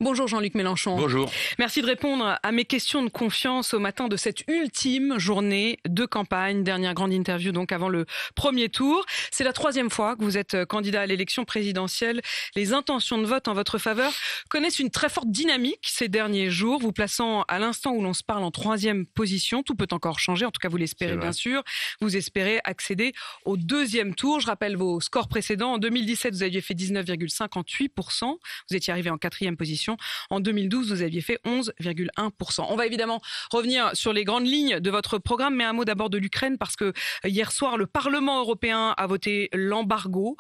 Bonjour Jean-Luc Mélenchon. Bonjour. Merci de répondre à mes questions de confiance au matin de cette ultime journée de campagne. Dernière grande interview donc avant le premier tour. C'est la 3e fois que vous êtes candidat à l'élection présidentielle. Les intentions de vote en votre faveur connaissent une très forte dynamique ces derniers jours, vous plaçant à l'instant où l'on se parle en 3e position. Tout peut encore changer, en tout cas vous l'espérez bien sûr. Vous espérez accéder au 2e tour. Je rappelle vos scores précédents. En 2017, vous aviez fait 19,58%. Vous étiez arrivé en 4e position. En 2012, vous aviez fait 11,1%. On va évidemment revenir sur les grandes lignes de votre programme, mais un mot d'abord de l'Ukraine, parce que hier soir, le Parlement européen a voté l'embargo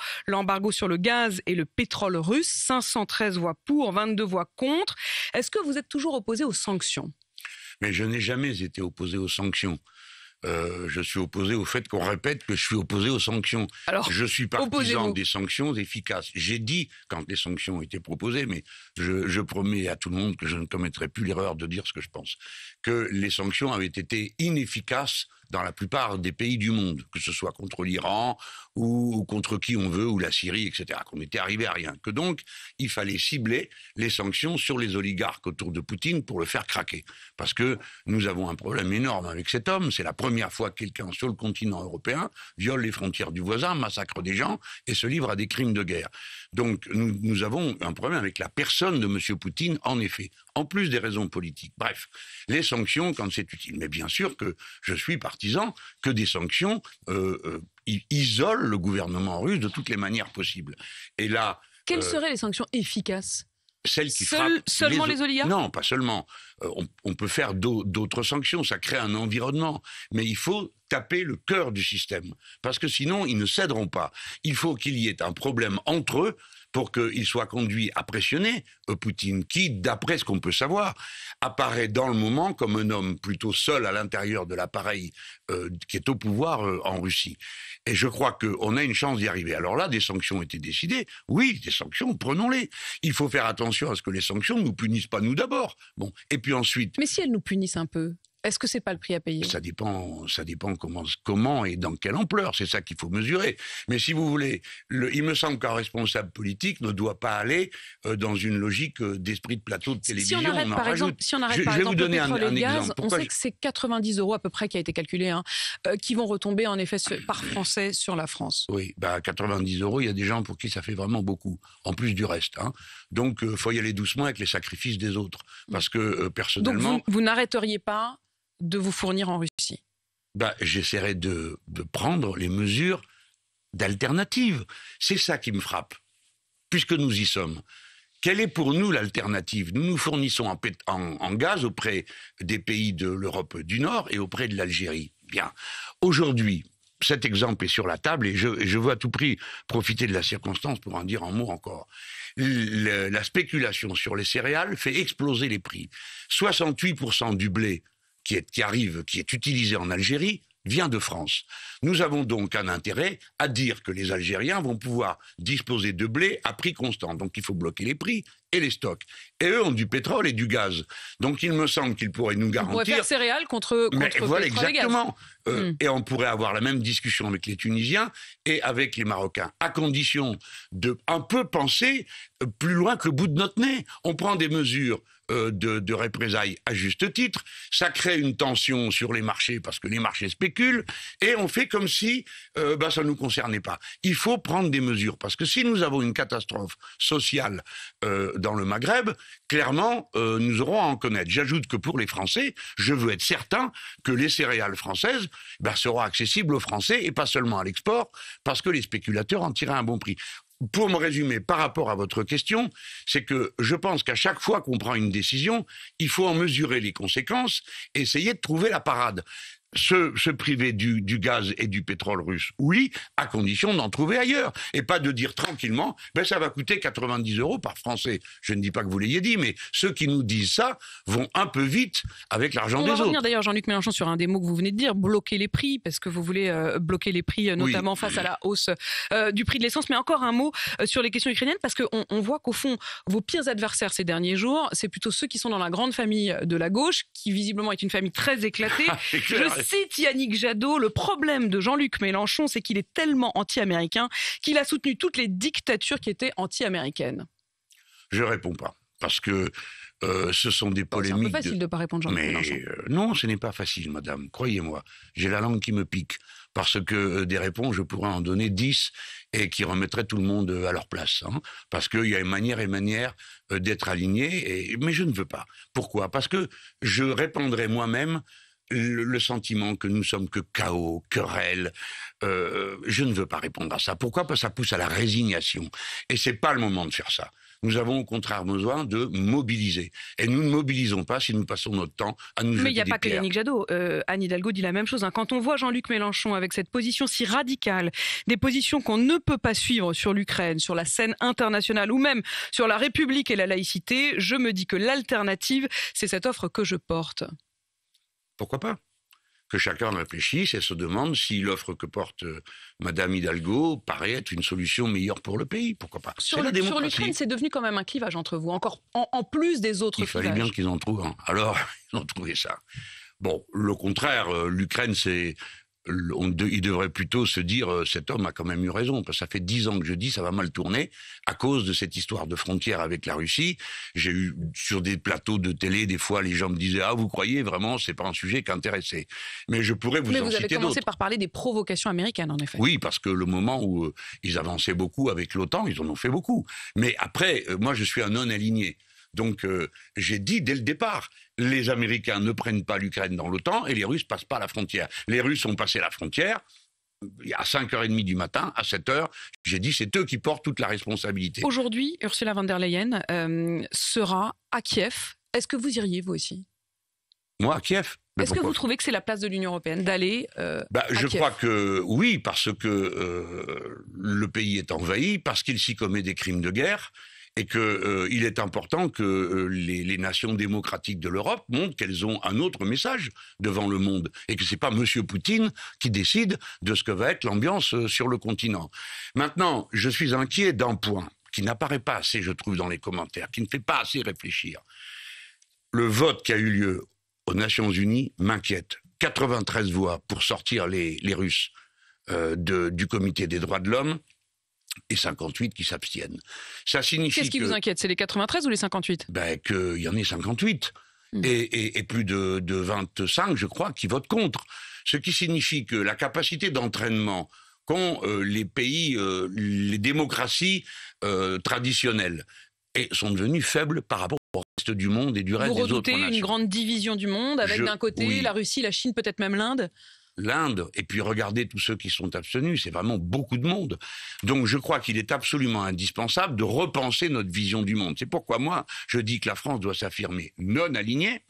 sur le gaz et le pétrole russe. 513 voix pour, 22 voix contre. Est-ce que vous êtes toujours opposé aux sanctions ? Mais je n'ai jamais été opposé aux sanctions. Je suis opposé au fait qu'on répète que je suis opposé aux sanctions. Alors, je suis partisan des sanctions efficaces. J'ai dit, quand les sanctions ont été proposées, mais je promets à tout le monde que je ne commettrai plus l'erreur de dire ce que je pense, que les sanctions avaient été inefficaces dans la plupart des pays du monde, que ce soit contre l'Iran ou contre qui on veut, ou la Syrie, etc., qu'on était arrivé à rien. Que donc, il fallait cibler les sanctions sur les oligarques autour de Poutine pour le faire craquer. Parce que nous avons un problème énorme avec cet homme. C'est la première fois que quelqu'un sur le continent européen viole les frontières du voisin, massacre des gens et se livre à des crimes de guerre. Donc, nous avons un problème avec la personne de M. Poutine, en effet, en plus des raisons politiques. Bref, les sanctions quand c'est utile. Mais bien sûr que je suis partisan que des sanctions isolent le gouvernement russe de toutes les manières possibles. Et là... Quelles seraient les sanctions efficaces ? Celles qui frappent seulement les oligarques ? Non, pas seulement. On peut faire d'autres sanctions, ça crée un environnement. Mais il faut taper le cœur du système. Parce que sinon, ils ne céderont pas. Il faut qu'il y ait un problème entre eux pour qu'il soit conduit à pressionner Poutine, qui, d'après ce qu'on peut savoir, apparaît dans le moment comme un homme plutôt seul à l'intérieur de l'appareil qui est au pouvoir en Russie. Et je crois qu'on a une chance d'y arriver. Alors là, des sanctions ont été décidées. Oui, des sanctions, prenons-les. Il faut faire attention à ce que les sanctions ne nous punissent pas nous d'abord. Bon, et puis ensuite... Mais si elles nous punissent un peu, est-ce que c'est pas le prix à payer ? Ça dépend comment et dans quelle ampleur. C'est ça qu'il faut mesurer. Mais si vous voulez, il me semble qu'un responsable politique ne doit pas aller dans une logique d'esprit de plateau de télévision. Si on arrête par exemple le pétrole et le gaz, on sait que c'est 90 € à peu près qui a été calculé, qui vont retomber en effet par Français sur la France. Oui, 90 €, il y a des gens pour qui ça fait vraiment beaucoup, en plus du reste. Donc, faut y aller doucement avec les sacrifices des autres. Parce que personnellement... Donc vous n'arrêteriez pas de vous fournir en Russie ? J'essaierai de prendre les mesures d'alternative. C'est ça qui me frappe, puisque nous y sommes. Quelle est pour nous l'alternative ? Nous nous fournissons en gaz auprès des pays de l'Europe du Nord et auprès de l'Algérie. Bien. Aujourd'hui, cet exemple est sur la table et je veux à tout prix profiter de la circonstance pour en dire un mot encore. La spéculation sur les céréales fait exploser les prix. 68% du blé qui est utilisé en Algérie, vient de France. Nous avons donc un intérêt à dire que les Algériens vont pouvoir disposer de blé à prix constant. Donc il faut bloquer les prix et les stocks. Et eux ont du pétrole et du gaz. Donc il me semble qu'ils pourraient nous garantir... On pourrait faire céréales contre voilà, pétrole exactement. et gaz. Et on pourrait avoir la même discussion avec les Tunisiens et avec les Marocains, à condition de un peu penser plus loin que le bout de notre nez. On prend des mesures de représailles à juste titre, ça crée une tension sur les marchés parce que les marchés spéculent, et on fait comme si ça ne nous concernait pas. Il faut prendre des mesures, parce que si nous avons une catastrophe sociale dans le Maghreb, clairement, nous aurons à en connaître. J'ajoute que pour les Français, je veux être certain que les céréales françaises seront accessibles aux Français, et pas seulement à l'export, parce que les spéculateurs en tirent un bon prix. Pour me résumer par rapport à votre question, c'est que je pense qu'à chaque fois qu'on prend une décision, il faut en mesurer les conséquences et essayer de trouver la parade. Se priver du gaz et du pétrole russe, oui, à condition d'en trouver ailleurs. Et pas de dire tranquillement, ça va coûter 90 € par Français. Je ne dis pas que vous l'ayez dit, mais ceux qui nous disent ça vont un peu vite avec l'argent des autres. On va revenir d'ailleurs, Jean-Luc Mélenchon, sur un des mots que vous venez de dire, bloquer les prix, parce que vous voulez bloquer les prix, notamment face à la hausse du prix de l'essence. Mais encore un mot sur les questions ukrainiennes, parce qu'on voit qu'au fond, vos pires adversaires ces derniers jours, c'est plutôt ceux qui sont dans la grande famille de la gauche, qui visiblement est une famille très éclatée. Je cite Yannick Jadot, le problème de Jean-Luc Mélenchon, c'est qu'il est tellement anti-américain qu'il a soutenu toutes les dictatures qui étaient anti-américaines. Je réponds pas. parce que ce sont des polémiques. C'est un peu facile de ne pas répondre, Jean-Luc Mélenchon. Non, ce n'est pas facile, madame. Croyez-moi, j'ai la langue qui me pique. Parce que des réponses, je pourrais en donner 10 et qui remettraient tout le monde à leur place. Hein, parce qu'il y a une manière et manière d'être aligné, mais je ne veux pas. Pourquoi? Parce que je répandrai moi-même le sentiment que nous sommes que chaos, querelle. Je ne veux pas répondre à ça. Pourquoi? Parce que ça pousse à la résignation. Et c'est pas le moment de faire ça. Nous avons au contraire besoin de mobiliser. Et nous ne mobilisons pas si nous passons notre temps à nous jeter des pierres. Mais il n'y a pas que Yannick Jadot. Anne Hidalgo dit la même chose. Hein. Quand on voit Jean-Luc Mélenchon avec cette position si radicale, des positions qu'on ne peut pas suivre sur l'Ukraine, sur la scène internationale ou même sur la République et la laïcité, je me dis que l'alternative, c'est cette offre que je porte. Pourquoi pas? Que chacun réfléchisse et se demande si l'offre que porte Madame Hidalgo paraît être une solution meilleure pour le pays. Pourquoi pas? Sur l'Ukraine, c'est devenu quand même un clivage entre vous, encore en plus des autres clivages. Il fallait bien qu'ils en trouvent un. Alors, ils ont trouvé ça. Bon, le contraire, l'Ukraine, c'est... Il devrait plutôt se dire cet homme a quand même eu raison, parce que ça fait 10 ans que je dis ça va mal tourner à cause de cette histoire de frontière avec la Russie. J'ai eu sur des plateaux de télé, des fois les gens me disaient vous croyez vraiment c'est pas un sujet qui intéressait. Mais je pourrais vous en citer d'autres. Mais vous avez commencé par parler des provocations américaines en effet. Oui, parce que le moment où ils avançaient beaucoup avec l'OTAN, ils en ont fait beaucoup. Mais après, moi je suis un non aligné. Donc, j'ai dit dès le départ, les Américains ne prennent pas l'Ukraine dans l'OTAN et les Russes passent pas la frontière. Les Russes ont passé la frontière à 5h30 du matin, à 7h. J'ai dit, c'est eux qui portent toute la responsabilité. Aujourd'hui, Ursula von der Leyen sera à Kiev. Est-ce que vous iriez, vous aussi? Moi, à Kiev? Est-ce que vous trouvez que c'est la place de l'Union européenne d'aller à je Kiev? crois que oui, parce que le pays est envahi, parce qu'il s'y commet des crimes de guerre, et qu'il est important que les nations démocratiques de l'Europe montrent qu'elles ont un autre message devant le monde, et que c'est pas Monsieur Poutine qui décide de ce que va être l'ambiance sur le continent. Maintenant, je suis inquiet d'un point qui n'apparaît pas assez, je trouve, dans les commentaires, qui ne fait pas assez réfléchir. Le vote qui a eu lieu aux Nations Unies m'inquiète. 93 voix pour sortir les Russes du Comité des droits de l'homme, et 58 qui s'abstiennent. Ça signifie Qu'est-ce qui vous inquiète? C'est les 93 ou les 58? Qu'il y en ait 58. Et plus de 25, je crois, qui votent contre. Ce qui signifie que la capacité d'entraînement qu'ont les pays, les démocraties traditionnelles, sont devenues faibles par rapport au reste du monde et du reste des autres nations. Vous redoutez une grande division du monde avec d'un côté la Russie, la Chine, peut-être même l'Inde? L'Inde, et puis regardez tous ceux qui sont abstenus, c'est vraiment beaucoup de monde. Donc je crois qu'il est absolument indispensable de repenser notre vision du monde. C'est pourquoi moi, je dis que la France doit s'affirmer non alignée,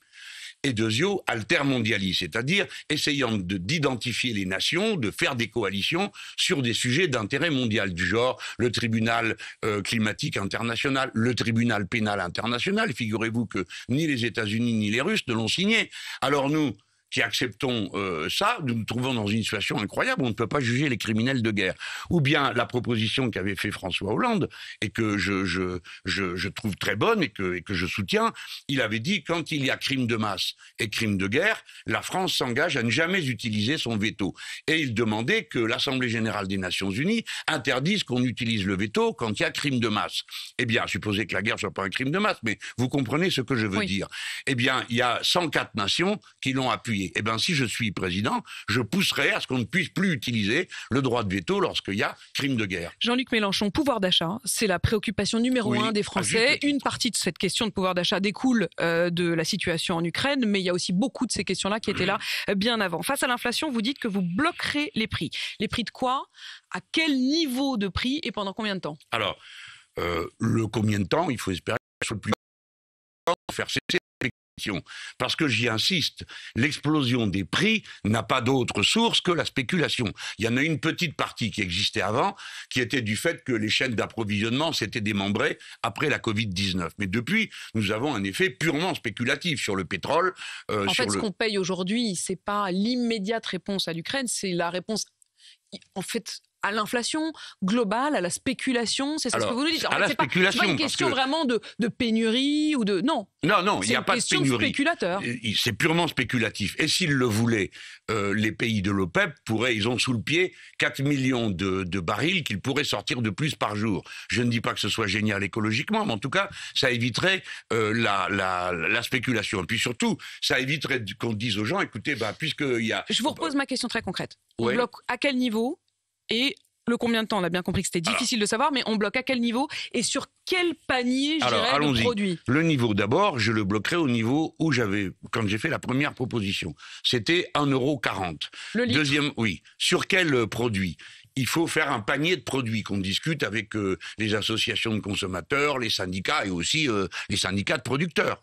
et deuxièmement, altermondialiste, c'est-à-dire essayant d'identifier les nations, de faire des coalitions sur des sujets d'intérêt mondial, du genre le tribunal climatique international, le tribunal pénal international. Figurez-vous que ni les États-Unis ni les Russes ne l'ont signé. Alors nous, qui acceptons ça, nous nous trouvons dans une situation incroyable où on ne peut pas juger les criminels de guerre. Ou bien la proposition qu'avait fait François Hollande, et que je trouve très bonne et que je soutiens, il avait dit quand il y a crime de masse et crime de guerre, la France s'engage à ne jamais utiliser son veto. Et il demandait que l'Assemblée générale des Nations Unies interdise qu'on utilise le veto quand il y a crime de masse. Eh bien, supposez que la guerre ne soit pas un crime de masse, mais vous comprenez ce que je veux dire. Eh bien, il y a 104 nations qui l'ont appuyé. Eh bien, si je suis président, je pousserai à ce qu'on ne puisse plus utiliser le droit de veto lorsqu'il y a crime de guerre. Jean-Luc Mélenchon, pouvoir d'achat, c'est la préoccupation numéro 1 des Français. Une partie de cette question de pouvoir d'achat découle de la situation en Ukraine, mais il y a aussi beaucoup de ces questions-là qui étaient là bien avant. Face à l'inflation, vous dites que vous bloquerez les prix. Les prix de quoi? À quel niveau de prix et pendant combien de temps? Alors, le combien de temps, il faut espérer que ce soit le plus important pour faire cesser les questions. Parce que j'y insiste, l'explosion des prix n'a pas d'autre source que la spéculation. Il y en a une petite partie qui existait avant, qui était du fait que les chaînes d'approvisionnement s'étaient démembrées après la Covid-19. Mais depuis, nous avons un effet purement spéculatif sur le pétrole. En fait, ce qu'on paye aujourd'hui, c'est pas l'immédiate réponse à l'Ukraine, c'est la réponse, en fait, à l'inflation globale, à la spéculation? C'est ça ce que vous nous dites? En fait, c'est pas une question vraiment de pénurie ou de... Non. Non, il n'y a pas de pénurie. C'est une question de spéculateur. C'est purement spéculatif. Et s'ils le voulaient, les pays de l'OPEP ils ont sous le pied 4 millions de barils qu'ils pourraient sortir de plus par jour. Je ne dis pas que ce soit génial écologiquement, mais en tout cas, ça éviterait la spéculation. Et puis surtout, ça éviterait qu'on dise aux gens, écoutez, puisqu'il y a... Je vous repose ma question très concrète. On Oui. bloque à quel niveau et le combien de temps? On a bien compris que c'était difficile de savoir, mais on bloque à quel niveau et sur quel panier, de produits? Le niveau d'abord, je le bloquerai au niveau où quand j'ai fait la première proposition. C'était 1,40 €. Le litre. Deuxième, oui. Sur quel produit? Il faut faire un panier de produits qu'on discute avec les associations de consommateurs, les syndicats et aussi les syndicats de producteurs,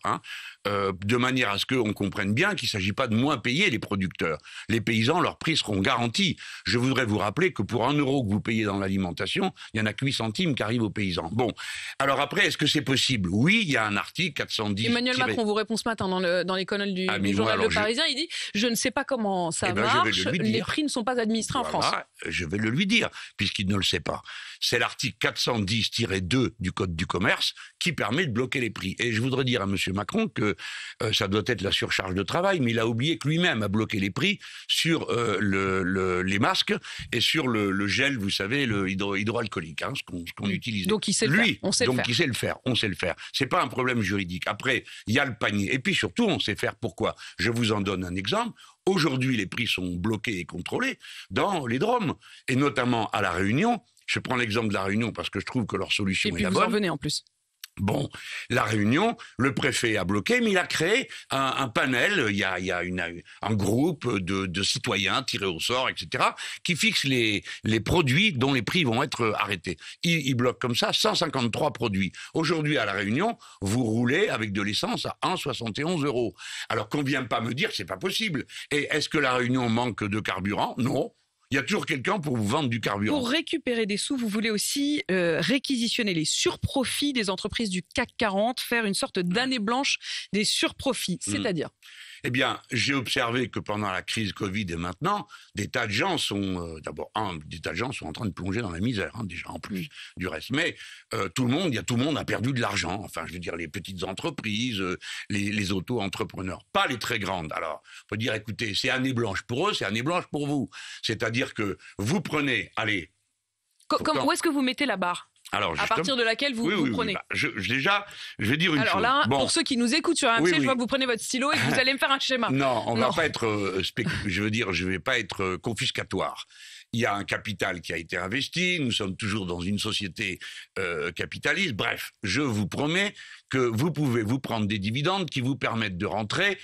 de manière à ce qu'on comprenne bien qu'il ne s'agit pas de moins payer les producteurs. Les paysans, leurs prix seront garantis. Je voudrais vous rappeler que pour 1 € que vous payez dans l'alimentation, il n'y en a que 8 centimes qui arrivent aux paysans. Bon, alors après, est-ce que c'est possible? Oui, il y a un article 410... Emmanuel Macron vous répond ce matin dans les colonnes du journal Le Parisien, il dit « Je ne sais pas comment ça marche, les prix ne sont pas administrés en France ». Je vais le lui dire, puisqu'il ne le sait pas. C'est l'article 410-2 du Code du commerce qui permet de bloquer les prix. Et je voudrais dire à M. Macron que ça doit être la surcharge de travail, mais il a oublié que lui-même a bloqué les prix sur les masques et sur le gel, vous savez, le hydroalcoolique, ce qu'on utilise. Donc il sait le faire. On sait le faire. C'est pas un problème juridique. Après, il y a le panier. Et puis surtout, on sait faire pourquoi. Je vous en donne un exemple. Aujourd'hui, les prix sont bloqués et contrôlés dans les DROM, et notamment à La Réunion. Je prends l'exemple de La Réunion parce que je trouve que leur solution est la bonne. Et puis vous en venez en plus. Bon, La Réunion, le préfet a bloqué, mais il a créé un panel, il y a un groupe de citoyens tirés au sort, etc., qui fixe les produits dont les prix vont être arrêtés. Il bloque comme ça 153 produits. Aujourd'hui, à La Réunion, vous roulez avec de l'essence à 1,71 €. Alors qu'on ne vient pas me dire que c'est pas possible. Et est-ce que La Réunion manque de carburant? Non. Il y a toujours quelqu'un pour vous vendre du carburant. Pour récupérer des sous, vous voulez aussi réquisitionner les surprofits des entreprises du CAC 40, faire une sorte d'année blanche des surprofits, c'est-à-dire Eh bien, j'ai observé que pendant la crise Covid et maintenant, des tas de gens sont en train de plonger dans la misère, déjà en plus du reste. Mais tout le monde a perdu de l'argent. Enfin, je veux dire, les petites entreprises, les auto-entrepreneurs, pas les très grandes. Alors, on peut dire, écoutez, c'est année blanche pour eux, c'est année blanche pour vous. C'est-à-dire que vous prenez, allez... Où est-ce que vous mettez la barre ? Alors, à partir de laquelle vous prenez. Déjà, je vais dire une chose. Alors là, pour ceux qui nous écoutent sur RMC, je vois que vous prenez votre stylo et que vous allez me faire un schéma. Non, on va pas être je vais pas être confiscatoire. Il y a un capital qui a été investi, nous sommes toujours dans une société capitaliste. Bref, je vous promets que vous pouvez vous prendre des dividendes qui vous permettent de rentrer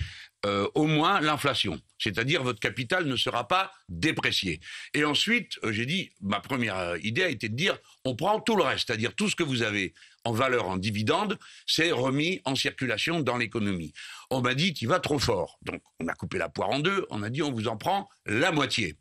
au moins l'inflation. C'est-à-dire votre capital ne sera pas déprécié. Et ensuite, j'ai dit, ma première idée a été de dire, on prend tout le reste, c'est-à-dire tout ce que vous avez en valeur en dividende, c'est remis en circulation dans l'économie. On m'a dit, tu vas trop fort. Donc, on a coupé la poire en deux, on a dit, on vous en prend la moitié.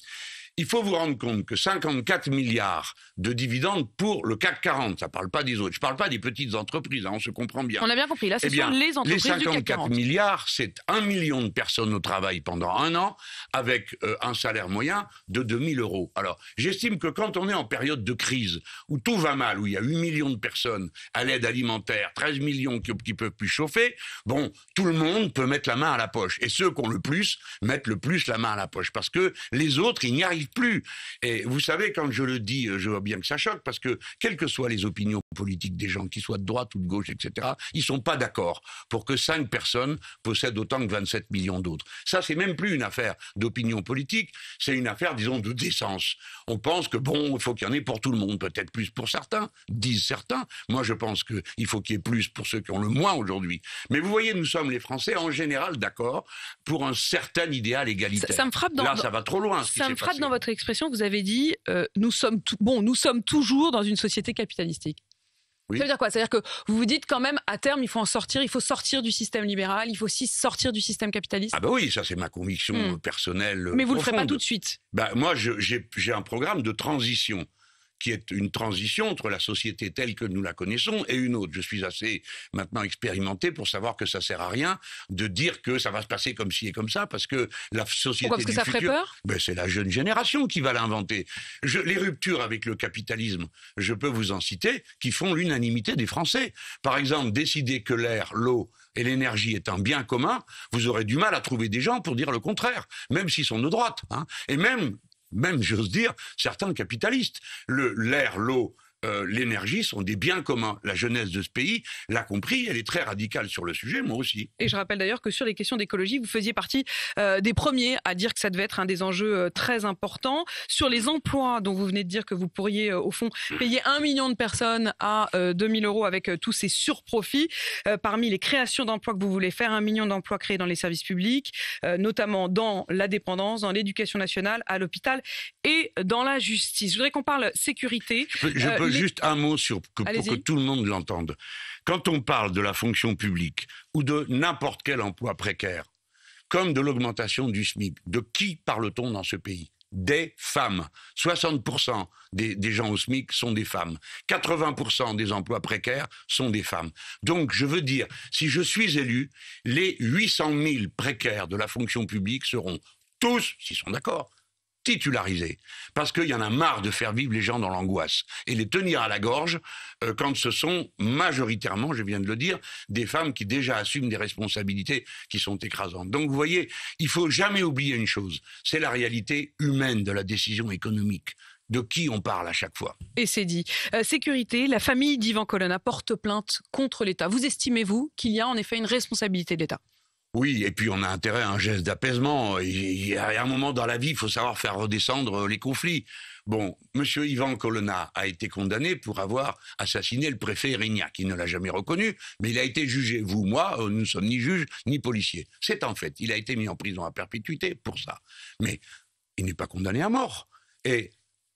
Il faut vous rendre compte que 54 milliards de dividendes pour le CAC 40, ça ne parle pas des autres. Je ne parle pas des petites entreprises, on se comprend bien. On a bien compris, là, ce sont les entreprises du CAC 40. Les 54 milliards, c'est 1 million de personnes au travail pendant un an, avec un salaire moyen de 2 000 €. Alors, j'estime que quand on est en période de crise, où tout va mal, où il y a 8 millions de personnes à l'aide alimentaire, 13 millions qui ne peuvent plus chauffer, bon, tout le monde peut mettre la main à la poche. Et ceux qui ont le plus, mettent le plus la main à la poche. Parce que les autres, ils n'y arrivent plus. Et vous savez, quand je le dis, je vois bien que ça choque, parce que quelles que soient les opinions politiques des gens, qu'ils soient de droite ou de gauche, etc., ils sont pas d'accord pour que 5 personnes possèdent autant que 27 millions d'autres. Ça, c'est même plus une affaire d'opinion politique, c'est une affaire, disons, de décence. On pense que, bon, il faut qu'il y en ait pour tout le monde, peut-être plus pour certains, disent certains. Moi, je pense qu'il faut qu'il y ait plus pour ceux qui ont le moins aujourd'hui. Mais vous voyez, nous sommes les Français, en général, d'accord pour un certain idéal égalitaire. Ça me frappe Là, ça va trop loin. Ça me frappe dans votre expression. Vous avez dit, nous sommes toujours dans une société capitalistique. Oui. Ça veut dire quoi? C'est-à-dire que vous vous dites quand même, à terme, il faut sortir du système libéral, il faut aussi sortir du système capitaliste. Ah bah oui, ça c'est ma conviction personnelle. Mais vous profonde. le ferez pas tout de suite. Bah moi, j'ai un programme de transition qui est une transition entre la société telle que nous la connaissons et une autre. Je suis assez maintenant expérimenté pour savoir que ça sert à rien de dire que ça va se passer comme ci et comme ça, parce que la société Pourquoi ? Parce que du ça futur, ferait peur ? c'est la jeune génération qui va l'inventer. Les ruptures avec le capitalisme, je peux vous en citer, qui font l'unanimité des Français. Par exemple, décider que l'air, l'eau et l'énergie est un bien commun, vous aurez du mal à trouver des gens pour dire le contraire, même s'ils sont de droite, hein. Et même j'ose dire, certains capitalistes. L'air, l'eau, l'énergie sont des biens communs. La jeunesse de ce pays l'a compris, elle est très radicale sur le sujet, moi aussi. Et je rappelle d'ailleurs que sur les questions d'écologie, vous faisiez partie des premiers à dire que ça devait être un des enjeux très importants. Sur les emplois, dont vous venez de dire que vous pourriez, au fond, payer 1 million de personnes à 2 000 euros avec tous ces surprofits. Parmi les créations d'emplois que vous voulez faire, 1 million d'emplois créés dans les services publics, notamment dans la dépendance, dans l'éducation nationale, à l'hôpital et dans la justice. Je voudrais qu'on parle sécurité. Je peux juste un mot pour que tout le monde l'entende. Quand on parle de la fonction publique ou de n'importe quel emploi précaire, comme de l'augmentation du SMIC, de qui parle-t-on dans ce pays ? Des femmes. 60% des gens au SMIC sont des femmes. 80% des emplois précaires sont des femmes. Donc, je veux dire, si je suis élu, les 800 000 précaires de la fonction publique seront tous, s'ils sont d'accord, titularisés, parce qu'il y en a marre de faire vivre les gens dans l'angoisse et les tenir à la gorge quand ce sont majoritairement, je viens de le dire, des femmes qui déjà assument des responsabilités qui sont écrasantes. Donc vous voyez, il faut jamais oublier une chose, c'est la réalité humaine de la décision économique. De qui on parle à chaque fois. Et c'est dit. Sécurité, la famille d'Yvan Colonna porte plainte contre l'État. Vous estimez-vous qu'il y a en effet une responsabilité de l'État ? Oui, et puis on a intérêt à un geste d'apaisement. Il y a un moment dans la vie, il faut savoir faire redescendre les conflits. Bon, monsieur Yvan Colonna a été condamné pour avoir assassiné le préfet Erignac. Il ne l'a jamais reconnu, mais il a été jugé. Vous, moi, nous ne sommes ni juges ni policiers. C'est un fait. Il a été mis en prison à perpétuité pour ça. Mais il n'est pas condamné à mort. Et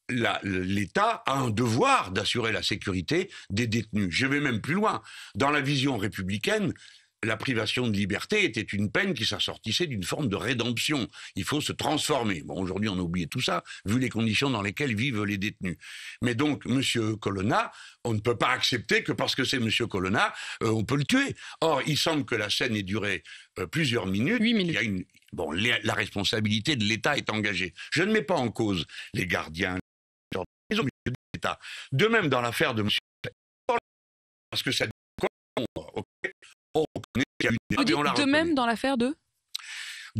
l'État a un devoir d'assurer la sécurité des détenus. Je vais même plus loin. Dans la vision républicaine, la privation de liberté était une peine qui s'assortissait d'une forme de rédemption. Il faut se transformer. Bon, aujourd'hui, on a oublié tout ça, vu les conditions dans lesquelles vivent les détenus. Mais donc, monsieur Colonna, on ne peut pas accepter que parce que c'est monsieur Colonna, on peut le tuer. Or, il semble que la scène ait duré plusieurs minutes. 8 minutes. Il y a la responsabilité de l'État est engagée. Je ne mets pas en cause les gardiens, les hommes de l'État. De même dans l'affaire de monsieur... Parce que ça... On reconnaît qu'il y a une vous dites de même dans l'affaire de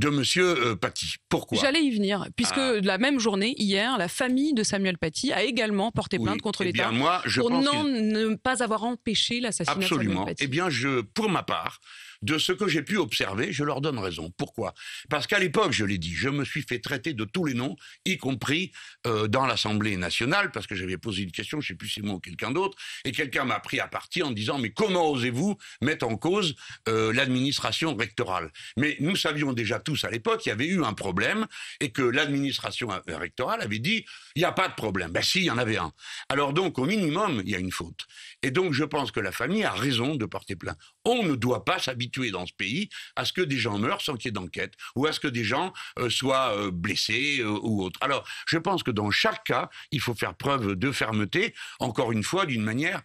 monsieur Paty. Pourquoi ? J'allais y venir, puisque la même journée, hier, la famille de Samuel Paty a également porté plainte contre l'État pour ne pas avoir empêché l'assassinat de Samuel Paty. Eh bien, pour ma part, de ce que j'ai pu observer, je leur donne raison. Pourquoi ? Parce qu'à l'époque, je l'ai dit, je me suis fait traiter de tous les noms, y compris dans l'Assemblée nationale, parce que j'avais posé une question, je ne sais plus si c'est moi ou quelqu'un d'autre, et quelqu'un m'a pris à partie en disant « Mais comment osez-vous mettre en cause l'administration rectorale ?» Mais nous savions déjà tous à l'époque qu'il y avait eu un problème et que l'administration rectorale avait dit « Il n'y a pas de problème. » Ben si, il y en avait un. Alors donc, au minimum, il y a une faute. Et donc, je pense que la famille a raison de porter plainte. On ne doit pas s'habituer dans ce pays à ce que des gens meurent sans qu'il y ait d'enquête ou à ce que des gens soient blessés ou autres. Alors, je pense que dans chaque cas, il faut faire preuve de fermeté, encore une fois, d'une manière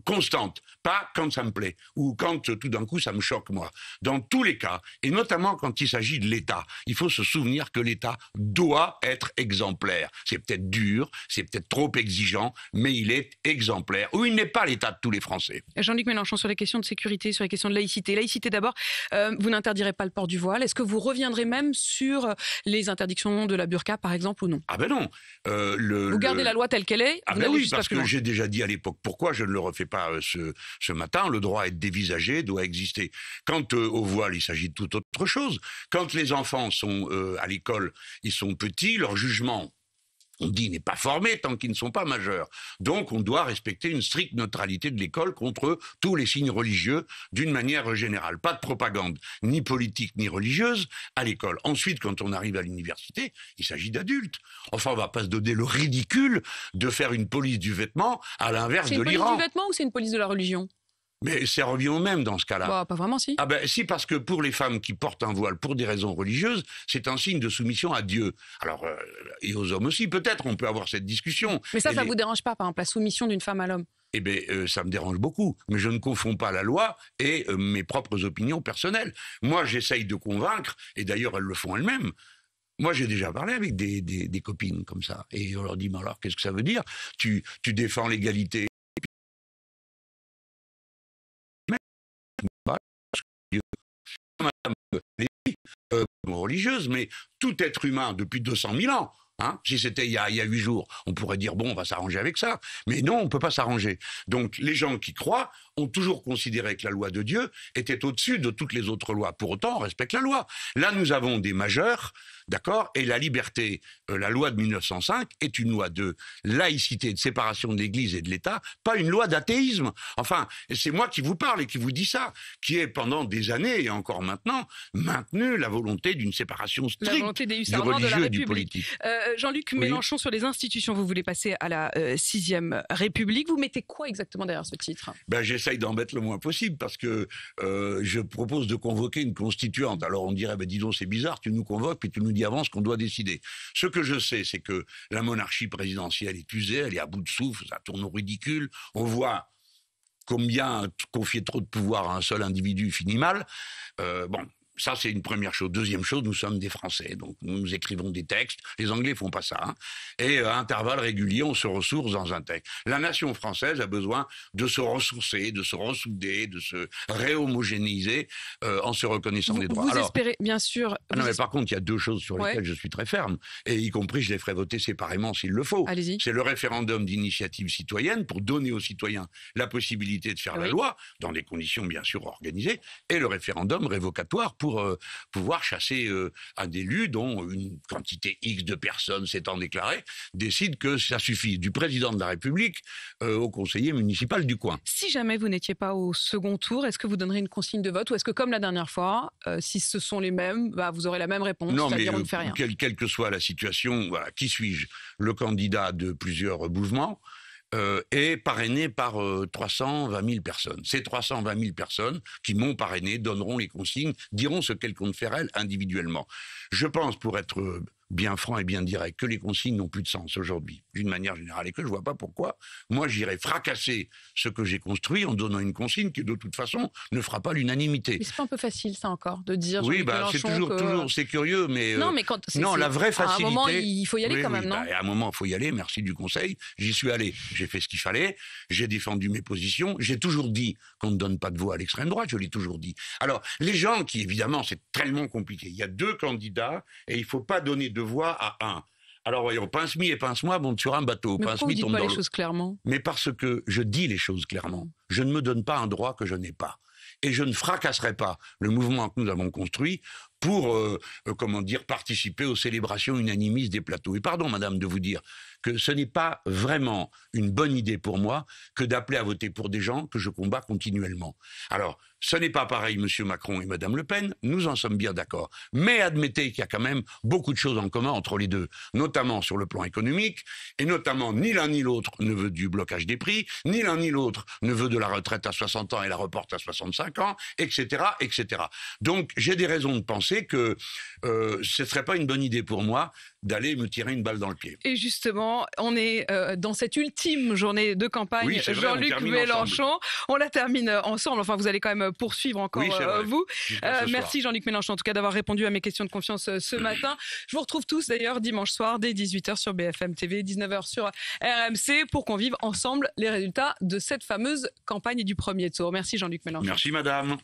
constante, pas quand ça me plaît ou quand tout d'un coup ça me choque moi. Dans tous les cas, et notamment quand il s'agit de l'État, il faut se souvenir que l'État doit être exemplaire. C'est peut-être dur, c'est peut-être trop exigeant, mais il est exemplaire. Ou il n'est pas l'État de tous les Français. Jean-Luc Mélenchon, sur les questions de sécurité, sur les questions de laïcité. Laïcité d'abord, vous n'interdirez pas le port du voile. Est-ce que vous reviendrez même sur les interdictions de la burqa, par exemple, ou non ? Ah ben non. Vous gardez la loi telle qu'elle est. Ah ben oui, parce que j'ai déjà dit à l'époque pourquoi je ne le refais pas ce matin. Le droit à être dévisagé doit exister. Quant au voile, il s'agit de toute autre chose. Quand les enfants sont à l'école, ils sont petits, leur jugement, on dit, n'est pas formé tant qu'ils ne sont pas majeurs. Donc, on doit respecter une stricte neutralité de l'école contre tous les signes religieux d'une manière générale. Pas de propagande, ni politique, ni religieuse, à l'école. Ensuite, quand on arrive à l'université, il s'agit d'adultes. Enfin, on ne va pas se donner le ridicule de faire une police du vêtement à l'inverse de l'Iran. C'est une police du vêtement ou c'est une police de la religion ? Mais ça revient au même dans ce cas-là. Bah, pas vraiment, si. Ah ben si, parce que pour les femmes qui portent un voile pour des raisons religieuses, c'est un signe de soumission à Dieu. Alors, et aux hommes aussi, peut-être, on peut avoir cette discussion. Mais ça vous dérange pas, par exemple, la soumission d'une femme à l'homme? Eh bien, ça me dérange beaucoup. Mais je ne confonds pas la loi et mes propres opinions personnelles. Moi, j'essaye de convaincre, et d'ailleurs, elles le font elles-mêmes. Moi, j'ai déjà parlé avec des copines comme ça. Et on leur dit, mais alors, qu'est-ce que ça veut dire? Tu défends l'égalité. Madame Lévy, religieuse, mais tout être humain depuis 200 000 ans. Hein, si c'était il y a 8 jours, on pourrait dire bon, on va s'arranger avec ça. Mais non, on ne peut pas s'arranger. Donc les gens qui croient ont toujours considéré que la loi de Dieu était au-dessus de toutes les autres lois. Pour autant, on respecte la loi. Là, nous avons des majeurs, d'accord, et la liberté, la loi de 1905 est une loi de laïcité, de séparation de l'Église et de l'État, pas une loi d'athéisme. Enfin, c'est moi qui vous parle et qui vous dis ça, qui est pendant des années et encore maintenant maintenu la volonté d'une séparation stricte du religieux et du politique. Jean-Luc Mélenchon, sur les institutions, vous voulez passer à la 6e République. Vous mettez quoi exactement derrière ce titre? J'essaye d'en mettre le moins possible parce que je propose de convoquer une constituante. Alors on dirait, dis donc c'est bizarre, tu nous convoques puis tu nous dis avant ce qu'on doit décider. Ce que je sais, c'est que la monarchie présidentielle est usée, elle est à bout de souffle, ça tourne au ridicule. On voit combien confier trop de pouvoir à un seul individu finit mal. Ça, c'est une première chose. Deuxième chose, nous sommes des Français, donc nous écrivons des textes. Les Anglais font pas ça. Hein. Et à intervalles réguliers, on se ressource dans un texte. La nation française a besoin de se ressourcer, de se ressouder, de se réhomogénéiser en se reconnaissant des droits. Vous espérez, bien sûr... non, mais par contre, il y a deux choses sur lesquelles je suis très ferme, et y compris, je les ferai voter séparément s'il le faut. Allez-y. C'est le référendum d'initiative citoyenne pour donner aux citoyens la possibilité de faire la loi, dans des conditions bien sûr organisées, et le référendum révocatoire pour pouvoir chasser un élu dont une quantité X de personnes s'étant déclarées décide que ça suffit, du président de la République au conseiller municipal du coin. Si jamais vous n'étiez pas au second tour, est-ce que vous donnerez une consigne de vote ou est-ce que comme la dernière fois, si ce sont les mêmes, vous aurez la même réponse, c'est-à-dire on ne fait rien? Quelle que soit la situation, voilà, qui suis-je? Le candidat de plusieurs mouvements est parrainé par 320 000 personnes. Ces 320 000 personnes qui m'ont parrainé donneront les consignes, diront ce qu'elles comptent faire elles individuellement. Je pense, pour être bien franc et bien direct, que les consignes n'ont plus de sens aujourd'hui, d'une manière générale, et que je ne vois pas pourquoi. Moi, j'irais fracasser ce que j'ai construit en donnant une consigne qui, de toute façon, ne fera pas l'unanimité. Mais c'est pas un peu facile, ça, encore, de dire... Oui, c'est toujours, c'est curieux, mais... Non, mais la vraie facilité... À un moment, il faut y aller quand même, non? À un moment, il faut y aller, merci du conseil. J'y suis allé, j'ai fait ce qu'il fallait, j'ai défendu mes positions, j'ai toujours dit qu'on ne donne pas de voix à l'extrême droite, je l'ai toujours dit. Alors, les gens qui, évidemment, c'est tellement compliqué. Il y a 2 candidats, et il ne faut pas donner de voix à un. Alors voyons, Pince-Mi et Pince-Moi montent sur un bateau. Mais pourquoi vous dites pas les choses clairement? Mais parce que je dis les choses clairement. Je ne me donne pas un droit que je n'ai pas. Et je ne fracasserai pas le mouvement que nous avons construit pour, participer aux célébrations unanimistes des plateaux. Et pardon, madame, de vous dire que ce n'est pas vraiment une bonne idée pour moi que d'appeler à voter pour des gens que je combats continuellement. Alors, ce n'est pas pareil, monsieur Macron et madame Le Pen, nous en sommes bien d'accord. Mais admettez qu'il y a quand même beaucoup de choses en commun entre les deux, notamment sur le plan économique, et notamment ni l'un ni l'autre ne veut du blocage des prix, ni l'un ni l'autre ne veut de la retraite à 60 ans et la reporte à 65 ans, etc., etc. Donc, j'ai des raisons de penser que ce ne serait pas une bonne idée pour moi d'aller me tirer une balle dans le pied. Et justement, on est dans cette ultime journée de campagne. Oui, Jean-Luc Mélenchon, on la termine ensemble. Enfin, vous allez quand même poursuivre encore vous. Merci Jean-Luc Mélenchon, en tout cas, d'avoir répondu à mes questions de confiance ce matin. Je vous retrouve tous d'ailleurs dimanche soir dès 18h sur BFM TV, 19h sur RMC pour qu'on vive ensemble les résultats de cette fameuse campagne du premier tour. Merci Jean-Luc Mélenchon. Merci madame.